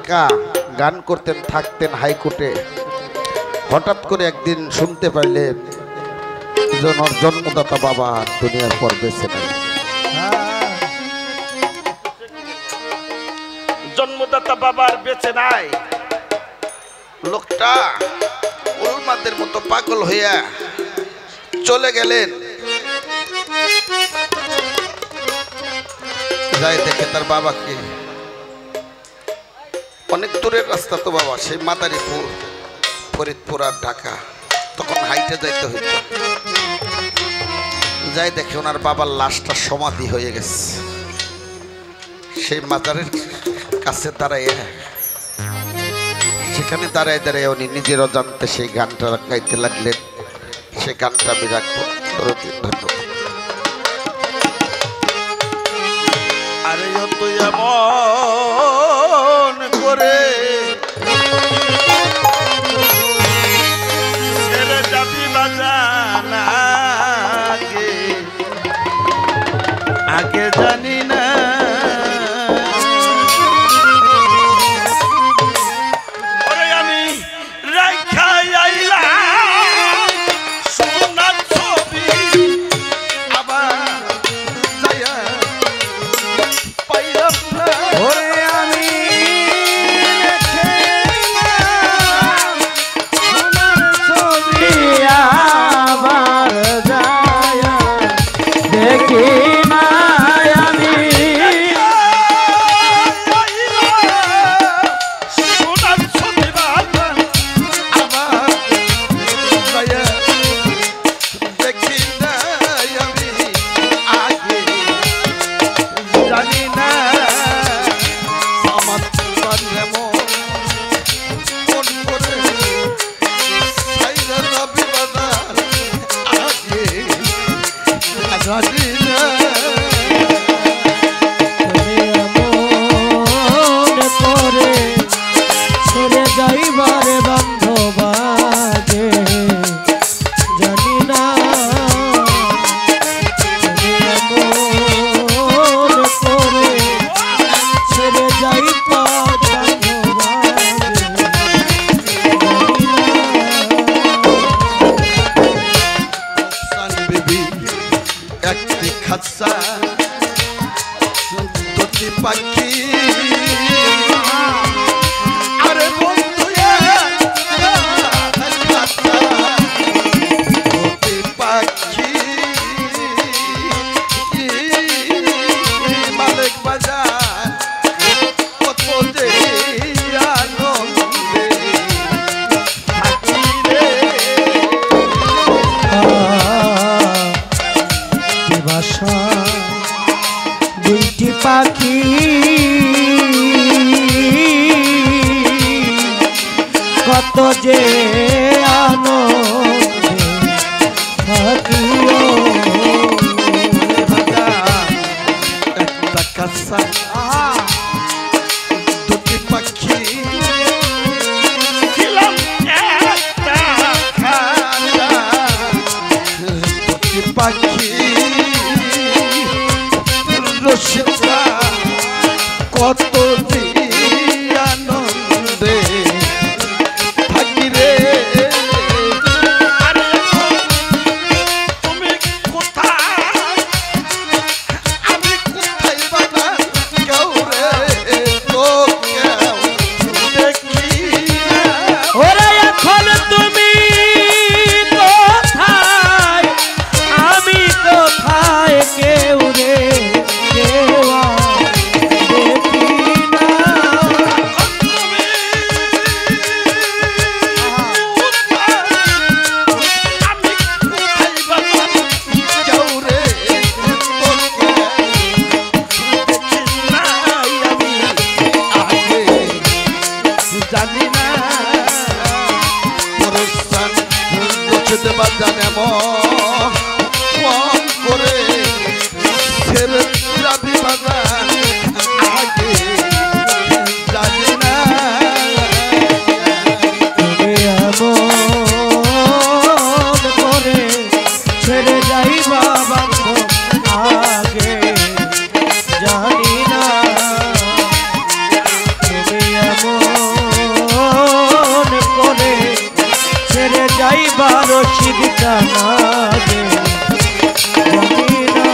কাকা গান করতেন, থাকতেন হাইকোর্টে। হঠাৎ করে একদিন শুনতে পাইলে জন্মদাতা বাবা দুনিয়ার পর বেঁচে নাই। জন্মদাতা বাবার বেঁচে নাই। লোকটা উলমাদের মতো পাগল হইয়া চলে গেলেন। যাই দেখে তার বাবাকে, অনেক দূরের রাস্তা তো বাবা, সেই মাদারীপুর, ফরিদপুর আর ঢাকা, তখন হাইটে যাইতে হইত। যাই দেখে ওনার বাবার লাশটা সমাধি হয়ে গেছে। সেই মাজারের কাছে দাঁড়াইয়া, সেখানে দাঁড়ায় দাঁড়ায় উনি নিজের অজান্তে সেই গানটা গাইতে লাগলেন। সেই গানটা আমি রাখবো। ধন্যবাদ। আরে তুই এমন করে ছেড়ে যাবি বাজানা, আগে জানি না। ওরে আমি রাইখা আইলাম সোনার ছবি, আবার যাইয়া পাইলাম না। ওরে আমি সোনার ছবি, আবার যাইয়া দেখি না। আমি সোনার ছবি, আবার যাইয়া দেখি না। আমি আগে জানি না আমার মন করে রবি বাজার, আগে জানি না। করে ছেড়ে যাইবার বান্ধবাগে জানি না। করে ছেড়ে যাইবার একটি খাচ্ছা দুটি পাখি, আরে বন্ধু দুটি পাখি, মালিক বাজার কত যে আনন্দে থাকি রে। ভাষা দুইটি পাখি কত যে আনন্দে থাকিও। একটা কাঁচা দুটি পাখি দিলাম, একটা খাজা দুটি পাখি, রসিদা কত আনন্দে থাকি রে। তুমি কোথায়, আমি কোথায় বাবা, কেউ রে তো কেউ যাইবার রশিদ জানা গে জানি না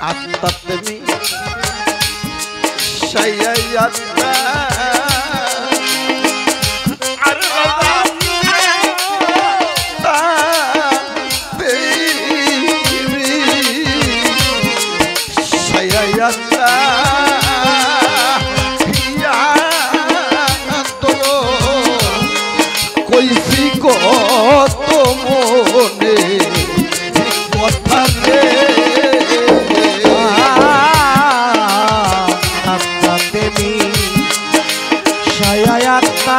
আত্মা তুমি সাইয়াত্মা কইছি কত মনে কথা রে আত্মা প্রেমী সায়া আত্মা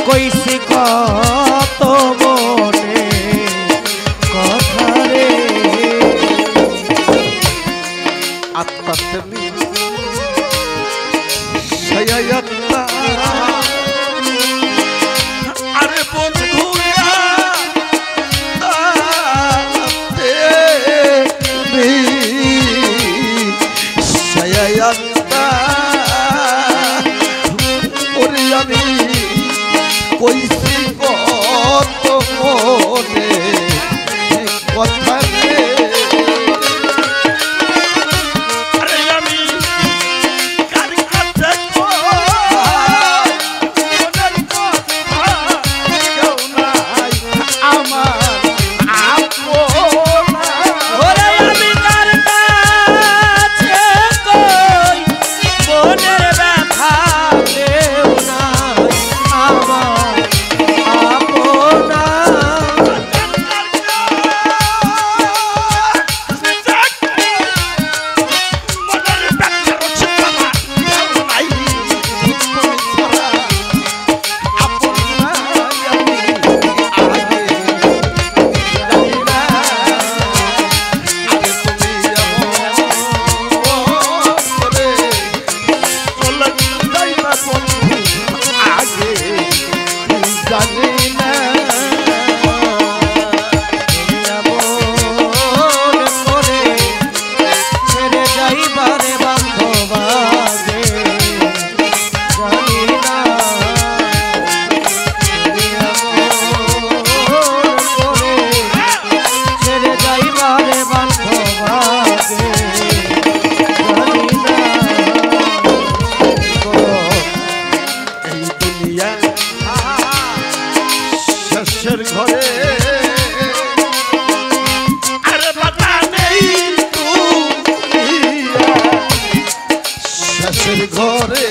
কইছি কত মনে কথা রে আত্মা তুমি সায়াত্মা আরে বন্ধুরা সায়াত্মা ওরে আমি কইছি কত মনে কথা রে ঘরে আরে বাতা নেই শেষের ঘরে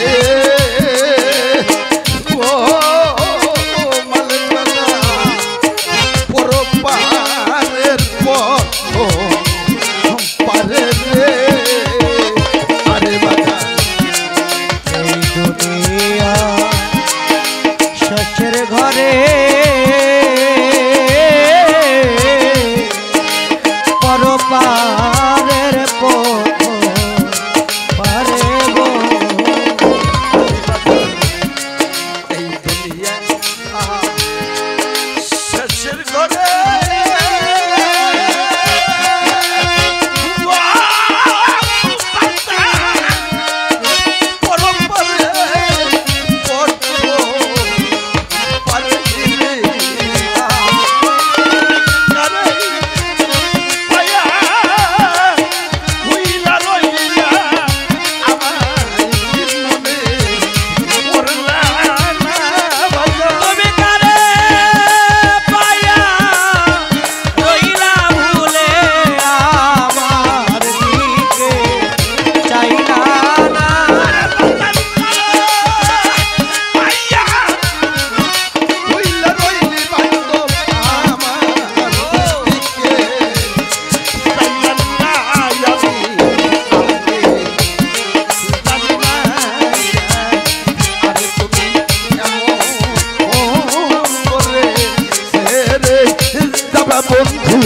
ও মালিকানা পরপারের পথ পারে রে আরে বাতা এই দুনিয়া শেষের ঘরে পরপারের পথ পারে গো এই দুনিয়া শেষের ঘরে বন্ধু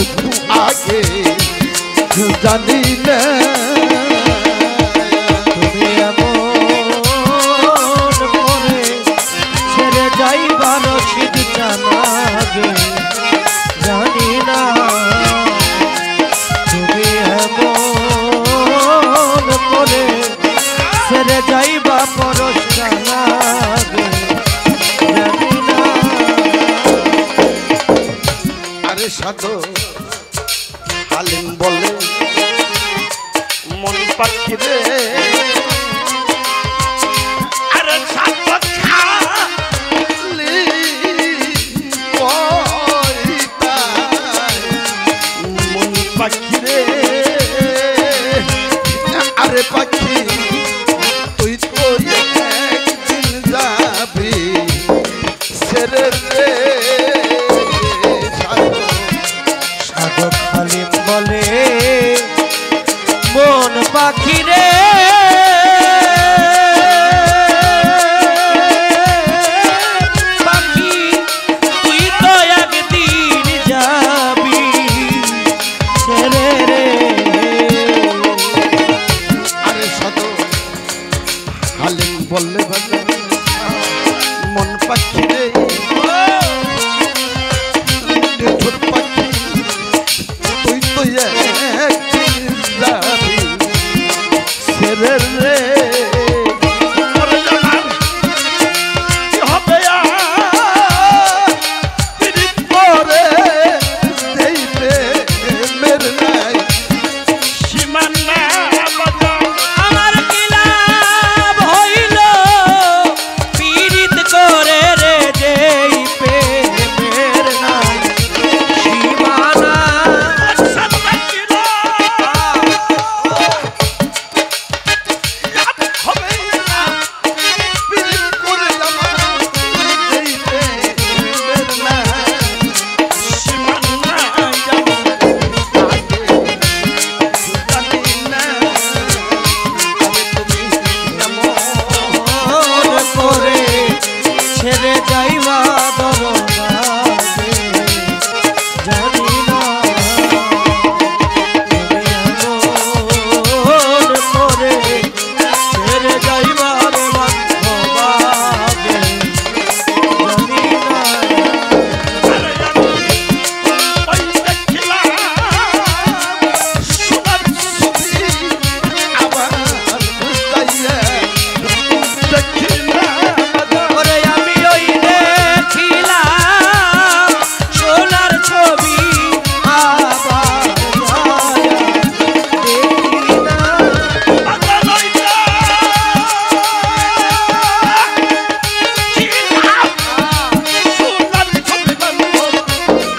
আগে জানি না তুমি এমন করে ছেড়ে যাইবার রশিদ জানা গে জানি না তুমি এমন করে ছেড়ে পাখি রে আরে সাত খালি মন পাখি রে আরে পাখি তুই তো একদিন যাবি ছেড়ে রে সাধক হালিম বলে মন পাখি রে পাখি তুই তো একদিন যাবি ছেড়ে রে আরে সাধক হালিম বললে বলে মন পাখি রে নিঠুর পাখি তুই তো একদিন যাবি ছেড়ে রে ওরে জানার কি হবে আর পীড়িত করে দেইবে মেরে নাই সীমানা বাজার আমার কি লাভ হইল পীড়িত করে রে যেই প্রেমের নাই সীমানা করে ছেড়ে যাইবা দরবারে জানি না তুমি এমন করে ছেড়ে যাইবা রে বান্ধবাবে জানি না ওরে আমি ওই দেখিলাম সোনার ছবি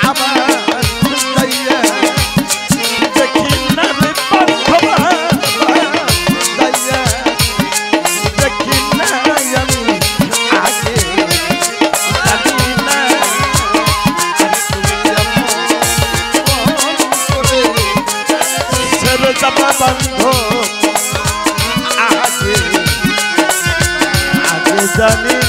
আবার দেখি না আগে জানি